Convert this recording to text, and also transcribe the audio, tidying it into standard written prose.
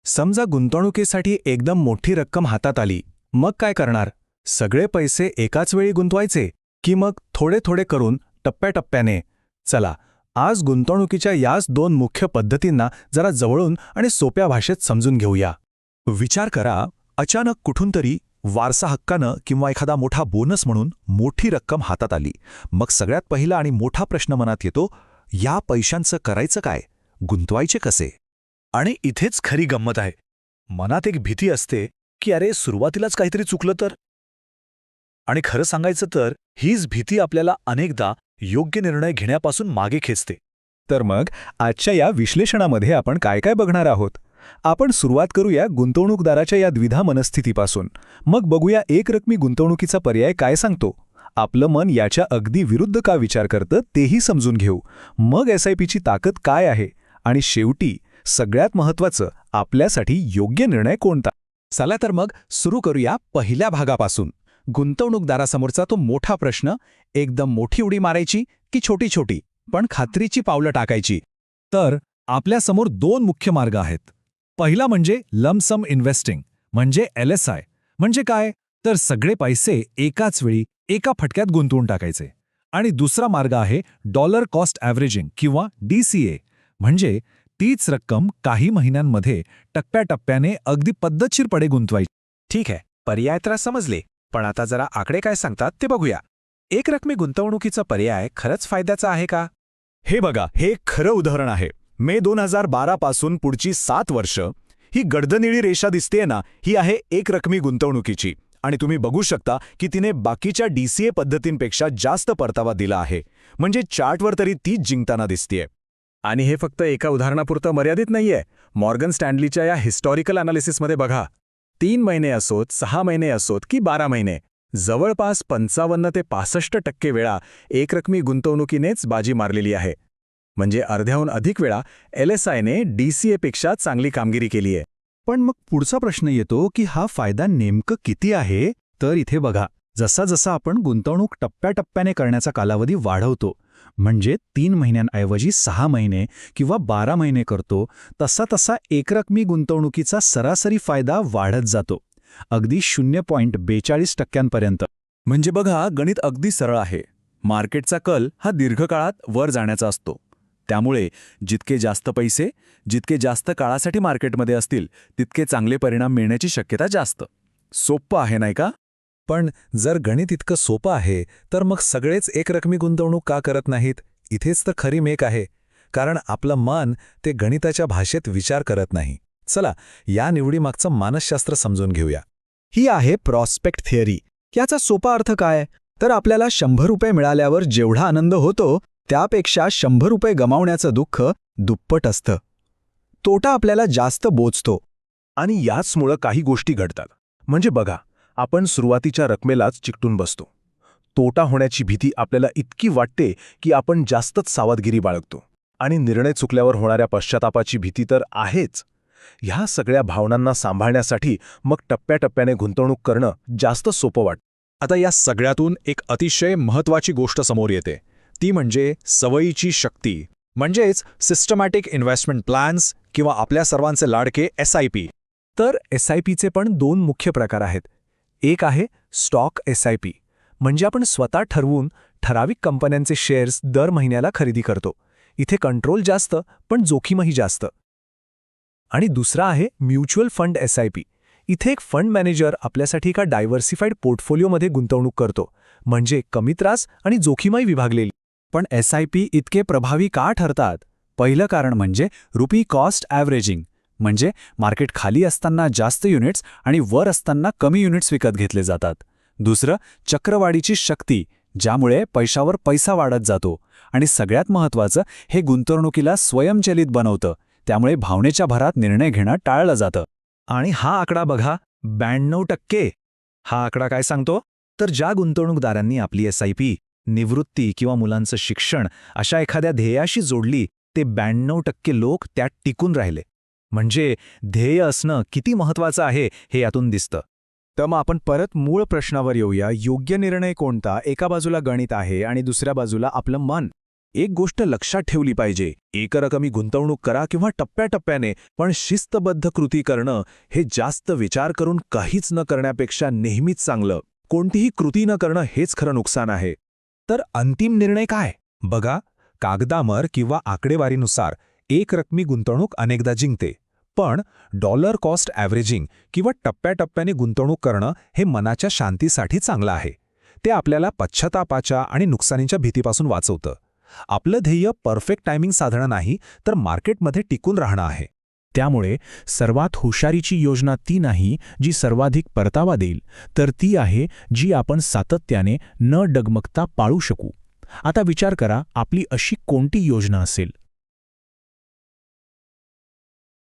समजा गुंतवणुकीसाठी एकदम मोठी रक्कम हातात आली, मग काय करणार? सगळे पैसे एकाच वेळी गुंतवायचे की मग थोडे थोडे करून टप्प्याटप्प्याने? चला, आज गुंतवणुकीच्या याच दोन मुख्य पद्धतींना जरा जवळून आणि सोप्या भाषेत समजून घेऊया. विचार करा, अचानक कुठून तरी वारसा हक्कानं किंवा एखादा मोठा बोनस म्हणून मोठी रक्कम हातात आली. मग सगळ्यात पहिला आणि मोठा प्रश्न मनात येतो, या पैशांचं करायचं काय? गुंतवायचे कसे? आणि इथेच खरी गंमत आहे. मनात एक भीती असते की अरे सुरुवातीलाच काहीतरी चुकलं तर. आणि खरं सांगायचं तर हीच भीती आपल्याला अनेकदा योग्य निर्णय घेण्यापासून मागे खेचते. तर मग आजच्या या विश्लेषणामध्ये आपण काय काय बघणार आहोत? आपण सुरुवात करूया गुंतवणूकदाराच्या या द्विधा मनस्थितीपासून. मग बघूया एकरकमी गुंतवणुकीचा पर्याय काय सांगतो. आपलं मन याच्या अगदी विरुद्ध का विचार करतं तेही समजून घेऊ. मग SIPची ताकद काय आहे आणि शेवटी सगळ्यात महत्त्वाचं, आपल्यासाठी योग्य निर्णय कोणता. चला तर मग सुरू करूया पहिल्या भागापासून. गुंतवणूकदारासमोरचा तो मोठा प्रश्न, एकदम मोठी उडी मारायची की छोटी छोटी पण खात्रीची पावलं टाकायची? तर आपल्यासमोर दोन मुख्य मार्ग आहेत. पहिला म्हणजे लमसम इन्व्हेस्टिंग म्हणजे LSI. म्हणजे काय? तर सगळे पैसे एकाच वेळी एका फटक्यात गुंतवून टाकायचे. आणि दुसरा मार्ग आहे डॉलर कॉस्ट ॲव्हरेजिंग किंवा DCA. म्हणजे तीच रक्कम काही महिन्यांमध्ये टप्प्याटप्प्याने अगदी पद्धतशीरपणे गुंतवायची. ठीक आहे, पर्याय तर समजले, पण आता जरा आकडे काय सांगतात ते बघूया. एकरकमी गुंतवणुकीचा पर्याय खरंच फायद्याचा आहे का? हे बघा, हे खरं उदाहरण आहे. मे 2012 पासून पुढची 7 वर्ष, ही गडदनिळी रेषा दिसतेय ना, ही आहे एकरकमी गुंतवणुकीची. आणि तुम्ही बघू शकता की तिने बाकीच्या DCA पद्धतींपेक्षा जास्त परतावा दिला आहे. म्हणजे चार्टवर तरी तीच जिंकताना दिसतेय. आणि हे फक्त एका उदाहरणापुरतं मर्यादित नाहीये. मॉर्गन स्टँडलीच्या या हिस्टॉरिकल अनालिसिसमध्ये बघा, 3 महिने असोत, 6 महिने असोत की 12 महिने, जवळपास 55 ते 65% वेळा एकरकमी गुंतवणुकीनेच बाजी मारलेली आहे. म्हणजे अर्ध्याहून अधिक वेळा LSIने DCAपेक्षा चांगली कामगिरी केली आहे. पण मग पुढचा प्रश्न येतो की हा फायदा नेमकं किती आहे? तर इथे बघा, जसा जसा आपण गुंतवणूक टप्प्याटप्प्याने करण्याचा कालावधी वाढवतो, म्हणजे 3 महिन्यांऐवजी 6 महिने किंवा 12 महिने करतो, तसा तसा एकरकमी गुंतवणुकीचा सरासरी फायदा वाढत जातो, अगदी 0.42%पर्यंत. म्हणजे बघा, गणित अगदी सरळ आहे. मार्केटचा कल हा दीर्घकाळात वर जाण्याचा असतो. त्यामुळे जितके जास्त पैसे, जितके जास्त काळासाठी मार्केटमध्ये असतील, तितके चांगले परिणाम मिळण्याची शक्यता जास्त. सोपं आहे नाही का? पण जर गणित इतकं सोपं आहे, तर मग सगळेच एकरकमी गुंतवणूक का करत नाहीत? इथेच तर खरी मेक आहे. कारण आपलं मन ते गणिताच्या भाषेत विचार करत नाही. चला, या निवडीमागचं मानसशास्त्र समजून घेऊया. ही आहे प्रॉस्पेक्ट थिअरी. याचा सोपा अर्थ काय? तर आपल्याला 100 रुपये मिळाल्यावर जेवढा आनंद होतो, त्यापेक्षा 100 रुपये गमावण्याचं दुःख दुप्पट असतं. तोटा आपल्याला जास्त बोचतो. आणि याचमुळं काही गोष्टी घडतात. म्हणजे बघा, आपण सुरुवातीच्या रकमेलाच चिकटून बसतो. तोटा होण्याची भीती आपल्याला इतकी वाटते की आपण जास्तच सावधगिरी बाळगतो. आणि निर्णय चुकल्यावर होणाऱ्या पश्चातापाची भीती तर आहेच. ह्या सगळ्या भावनांना सांभाळण्यासाठी मग टप्प्याटप्प्याने गुंतवणूक करणं जास्त सोपं वाटतं. आता या सगळ्यातून एक अतिशय महत्त्वाची गोष्ट समोर येते, ती म्हणजे सवयीची शक्ती. म्हणजेच सिस्टमॅटिक इन्व्हेस्टमेंट प्लॅन्स किंवा आपल्या सर्वांचे लाडके SIP. तर SIPचे पण 2 मुख्य प्रकार आहेत. एक आहे स्टॉक SIP, म्हणजे आपण स्वतः ठरवून ठराविक कंपन्यांचे शेअर्स दर महिन्याला खरेदी करतो. इथे कंट्रोल जास्त पण जोखीमही जास्त. आणि दुसरा आहे म्युच्युअल फंड SIP. इथे एक फंड मॅनेजर आपल्यासाठी एका डायव्हर्सिफाईड पोर्टफोलिओमध्ये गुंतवणूक करतो, म्हणजे कमी त्रास आणि जोखीमही विभागलेली. पण SIP इतके प्रभावी का ठरतात? पहिलं कारण म्हणजे रुपी कॉस्ट ॲव्हरेजिंग. म्हणजे मार्केट खाली असताना जास्त युनिट्स आणि वर असताना कमी युनिट्स विकत घेतले जातात. दुसरं चक्रवाढीची शक्ती, ज्यामुळे पैशावर पैसा वाढत जातो. आणि सगळ्यात महत्त्वाचं, हे गुंतवणुकीला स्वयंचलित बनवतं, त्यामुळे भावनेच्या भरात निर्णय घेणं टाळलं जातं. आणि हा आकडा बघा, 92%. हा आकडा काय सांगतो? तर ज्या गुंतवणूकदारांनी आपली SIP निवृत्ती किंवा मुलांचं शिक्षण अशा एखाद्या ध्येयाशी जोडली, ते 92% लोक त्यात टिकून राहिले. म्हणजे ध्येय असणं किती महत्त्वाचं आहे हे यातून दिसतं. तर मग आपण परत मूळ प्रश्नावर येऊया. योग्य निर्णय कोणता? एका बाजूला गणित आहे आणि दुसऱ्या बाजूला आपलं मन. एक गोष्ट लक्षात ठेवली पाहिजे, एकरकमी गुंतवणूक करा किंवा टप्प्याटप्प्याने, पण शिस्तबद्ध कृती करणं हे जास्त विचार करून काहीच न करण्यापेक्षा नेहमीच चांगलं. कोणतीही कृती न करणं हेच खरं नुकसान आहे. तर अंतिम निर्णय काय? बघा, कागदावर किंवा आकडेवारीनुसार एकरकमी गुंतवणूक अनेकदा जिंकते, पण डॉलर कॉस्ट ॲव्हरेजिंग किंवा टप्प्याटप्प्याने गुंतवणूक करणं हे मनाच्या शांतीसाठी चांगलं आहे. ते आपल्याला पश्चातापाच्या आणि नुकसानीच्या भीतीपासून वाचवतं. आपलं ध्येय परफेक्ट टायमिंग साधणं नाही, तर मार्केटमध्ये टिकून राहणं आहे. त्यामुळे सर्वात हुशारीची योजना ती नाही जी सर्वाधिक परतावा देईल, तर ती आहे जी आपण सातत्याने न डगमगता पाळू शकू. आता विचार करा, आपली अशी कोणती योजना असेल